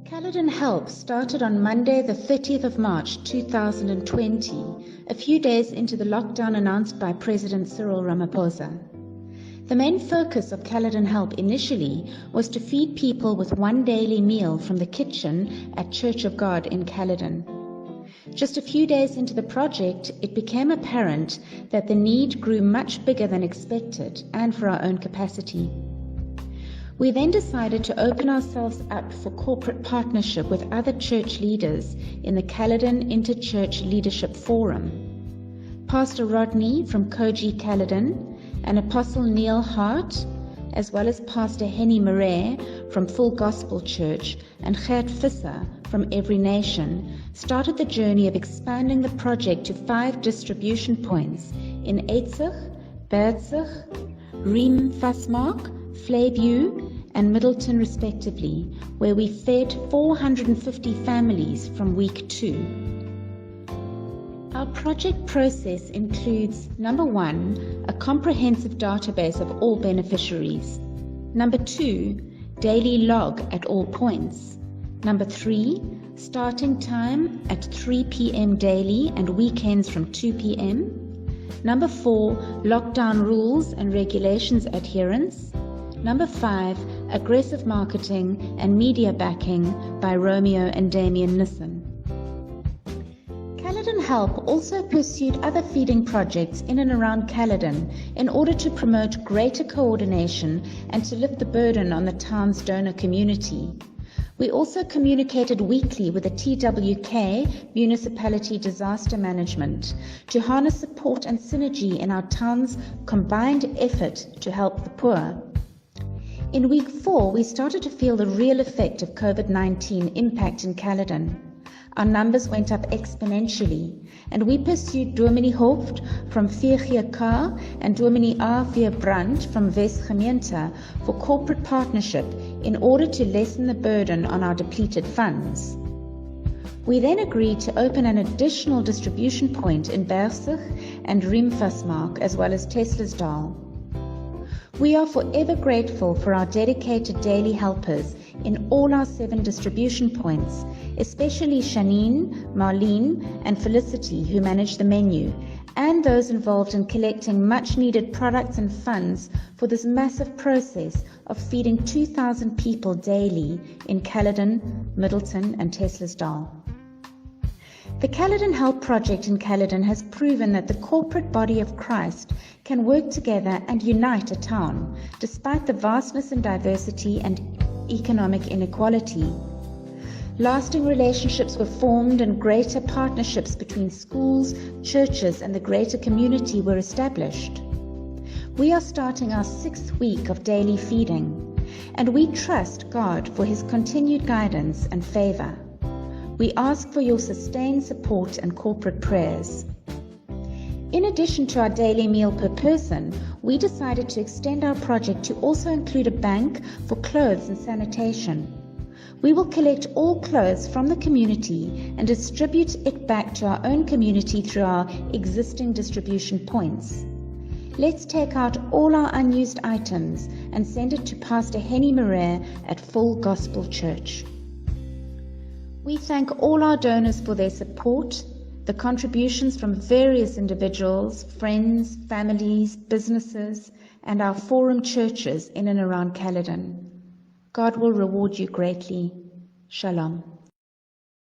Caledon Help started on Monday the 30th of March 2020, a few days into the lockdown announced by President Cyril Ramaphosa. The main focus of Caledon Help initially was to feed people with one daily meal from the kitchen at Church of God in Caledon. Just a few days into the project, it became apparent that the need grew much bigger than expected and for our own capacity. We then decided to open ourselves up for corporate partnership with other church leaders in the Caledon Interchurch Leadership Forum. Pastor Rodney from Koji Caledon and Apostle Neil Hart, as well as Pastor Henny Murray from Full Gospel Church and Gert Visser from Every Nation, started the journey of expanding the project to 5 distribution points in Eitzig, Berzig, Riem Vastmark, Vleyview and Middleton respectively, where we fed 450 families from week 2. Our project process includes, number 1, a comprehensive database of all beneficiaries. Number 2, daily log at all points. Number 3, starting time at 3 p.m. daily and weekends from 2 p.m. Number 4, lockdown rules and regulations adherence. Number 5, aggressive marketing and media backing by Romeo and Damien Nissen. Caledon Help also pursued other feeding projects in and around Caledon in order to promote greater coordination and to lift the burden on the town's donor community. We also communicated weekly with the TWK Municipality Disaster Management to harness support and synergy in our town's combined effort to help the poor. In week 4, we started to feel the real effect of COVID-19 impact in Caledon. Our numbers went up exponentially, and we pursued Dominee Hooft from VGK and Dominee A.V. Brandt from Westgemeente for corporate partnership in order to lessen the burden on our depleted funds. We then agreed to open an additional distribution point in Berzig and Riem Vastmark as well as Teslaesdal. We are forever grateful for our dedicated daily helpers in all our 7 distribution points, especially Shanine, Marlene, and Felicity who manage the menu, and those involved in collecting much-needed products and funds for this massive process of feeding 2,000 people daily in Caledon, Middleton, and Teslaesdal. The Caledon Help Project in Caledon has proven that the corporate body of Christ can work together and unite a town, despite the vastness and diversity and economic inequality. Lasting relationships were formed and greater partnerships between schools, churches, and the greater community were established. We are starting our 6th week of daily feeding, and we trust God for His continued guidance and favor. We ask for your sustained support and corporate prayers. In addition to our daily meal per person, we decided to extend our project to also include a bank for clothes and sanitation. We will collect all clothes from the community and distribute it back to our own community through our existing distribution points. Let's take out all our unused items and send it to Pastor Henny Murray at Full Gospel Church. We thank all our donors for their support, the contributions from various individuals, friends, families, businesses, and our forum churches in and around Caledon. God will reward you greatly. Shalom.